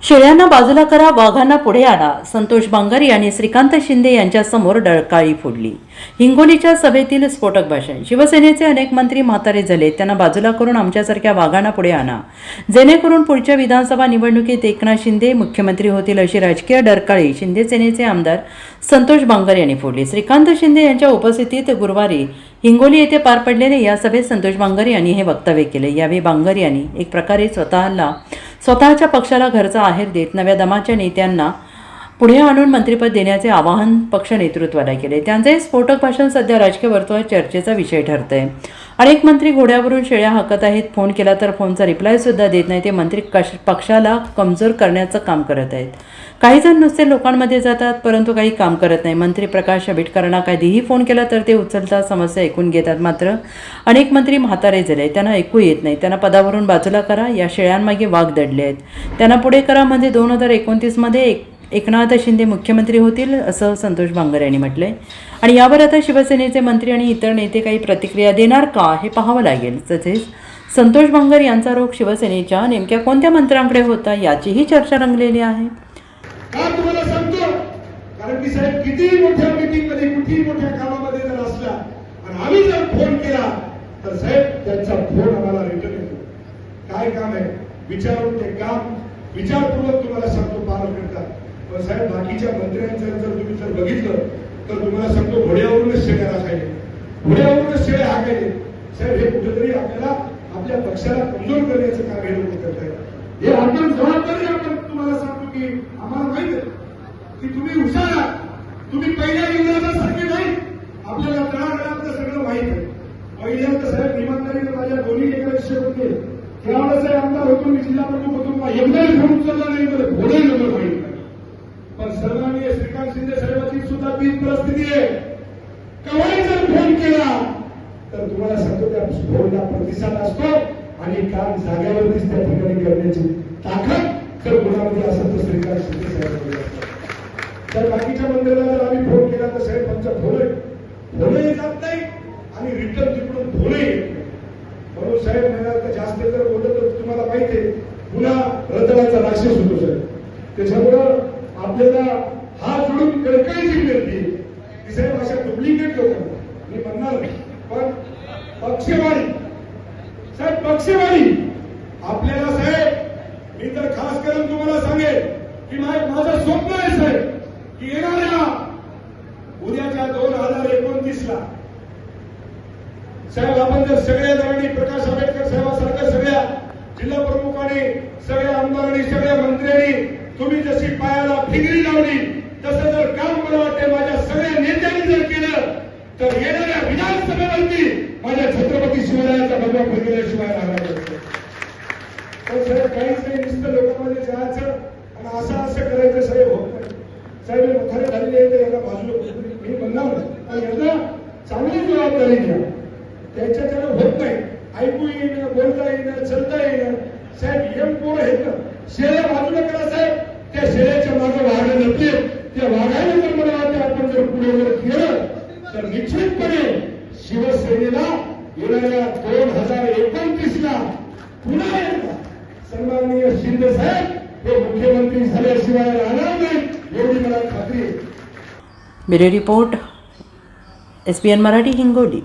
शेळ्यांना बाजूला करा, वाघांना पुढे आणा. संतोष बांगर यांनी श्रीकांत शिंदे यांच्यासमोर डरकाळी फोडली. हिंगोलीच्या सभेतील स्फोटक भाषण. शिवसेनेचे अनेक मंत्री म्हातारे झाले, त्यांना बाजूला करून आमच्यासारख्या वाघांना पुढे आणा, जेणेकरून पुढच्या विधानसभा निवडणुकीत एकनाथ शिंदे मुख्यमंत्री होतील, अशी राजकीय डरकाळी शिंदे सेनेचे आमदार संतोष बांगर यांनी फोडली. श्रीकांत शिंदे यांच्या उपस्थितीत गुरुवारी हिंगोली येथे पार पडलेल्या या सभेत संतोष बांगर यांनी हे वक्तव्य केले. यावेळी बांगर यांनी एक प्रकारे स्वतःच्या पक्षाला घरचा आहेर देत नव्या दमाच्या नेत्यांना पुढे आणून मंत्रिपद देण्याचे आवाहन पक्ष नेतृत्वाला केले. त्यांचे स्फोटक भाषण सध्या राजकीय वर्तुळात चर्चेचा विषय ठरतंय. अनेक मंत्री घोड्यावरून शेळ्या हाकत आहेत. फोन केला तर फोनचा रिप्लाय सुद्धा देत नाही. ते मंत्री पक्षाला कमजोर करण्याचं काम करत आहेत. काही जण नुसते लोकांमध्ये जातात, परंतु काही काम करत नाही. मंत्री प्रकाश आंबेडकरांना कधीही फोन केला तर ते उचलतात, समस्या ऐकून घेतात. मात्र अनेक मंत्री म्हातारे झाले, त्यांना ऐकू येत नाही. त्यांना पदावरून बाजूला करा. या शेळ्यांमागे वाघ दडले आहेत, त्यांना पुढे करा, म्हणजे 2029 एकनाथ शिंदे मुख्यमंत्री होतील, असं संतोष बांगर यांनी म्हटलंय. आणि यावर आता शिवसेनेचे मंत्री आणि इतर नेते काही प्रतिक्रिया देणार का, हे पाहावं लागेल. तसेच संतोष बांगर यांचा रोख शिवसेनेच्या नेमक्या कोणत्या मंत्र्यांकडे होता, याचीही चर्चा रंगलेली आहे. का तुम्हाला सांगतो, कारण की साहेब किती मोठ्या मीटिंग मध्ये, किती मोठ्या कामामध्ये जर असला आणि आम्ही जर फोन केला तर साहेब त्यांचा फोन आम्हाला रिटर्न येतो. काय काम आहे विचारून ते काम विचारपूर्वक तुम्हाला सांगतो पार करतात. पण साहेब बाकीच्या मंत्र्यांचं जर तुम्ही जर बघितलं तर तुम्हाला सांगतो घोड्यावरूनच शेळ्या राखायचे, घोड्यावरूनच शेळ्या हाकायचे. साहेब हे कुठेतरी आपल्याला आपल्या पक्षाला कमजोर करण्याचं काम हे लोक करत आहेत. हे आपण जबाबदारी आपण तुम्हाला सांगतो की आम्हाला माहित आहे की तुम्ही हुशार आहात, तुम्ही पहिल्या इंग्रजांसारखे नाही, आपल्याला तळागाळातलं सगळं माहित आहे. पहिल्यांदा साहेब इमानदारीने माझ्या दोन्ही लेकरांचे होते, त्यावेळेस आमदार होतो, मी जिल्हा प्रमुख होतो, एकदाही फोन उचलला नाही, मला घोडे नंबर माहित नाही. पण सन्माननीय श्रीकांत शिंदे साहेबांची सुद्धा तीच परिस्थिती आहे. केव्हाही जर फोन केला तर तुम्हाला सांगतो त्या फोनला प्रतिसाद असतो आणि काम जाग्यावरतीच त्या ठिकाणी करण्याची ताकद जर गुणामध्ये असेल तर श्रीकांत शिंदे साहेबांकडे असतात. तर बाकीच्या मंत्र्याला जर आम्ही फोन केला तर साहेब आमचा फोनही जात नाही आणि रिटर्न तिकडून फोनही येत नाही. म्हणून साहेब म्हणाल जास्त जर बोललं तर तुम्हाला माहिती आहे पुन्हा रतनाचा राक्षस होतो साहेब. त्याच्यामुळं आपल्याला हात जोडून कळकळीची विनंती की साहेब अशा डुप्लिकेट लोकांना मी म्हणणार नाही, पण पक्षवादी साहेब पक्षवादी आपल्याला साहेब मी तर खास करून तुम्हाला सांगेल की माझं स्वप्न आहे साहेब की येणाऱ्या उद्याच्या 2029ला साहेब आपण जर सगळ्या जणांनी प्रकाश आंबेडकर साहेबांसारख्या सगळ्या जिल्हा प्रमुखांनी, सगळ्या आमदारांनी, सगळ्या मंत्र्यांनी तुम्ही जशी पायाला फिगरी लावली तसं जर काम मला वाटते माझ्या सगळ्या नेत्यांनी जर केलं तर येणाऱ्या विधानसभेवरती माझ्या छत्रपती शिवरायांचा भगवा फिरल्याशिवाय राहणार नसतो. पण साहेब काहीच नाही, नुसतं लोकांमध्ये जायचं आणि असं करायचं साहेब होत नाही. साहेब मोठाले झालेले आहेत, यांना बाजूला मी म्हणणार पण यांना चांगली जबाबदारी घ्या. त्याच्याकडे होत नाही, ऐकू येईन, बोलता येईन, चलता येईन. साहेब एम पोरं आहेत ना, शेळ्या बाजूला करा साहेब, त्या शेळ्याच्या मागे वाघ नसले, त्या वाघाला जर मला वाटतं आपण जर पुढे जर केलं तर निश्चितपणे शिवसेनेला येणाऱ्या 2029ला पुन्हा एकदा सन्माननीय शिंदे साहेब हे मुख्यमंत्री झाल्याशिवाय राहणार नाही, एवढी मला खात्री आहे. Bureau report, SBN Marathi, Hingoli.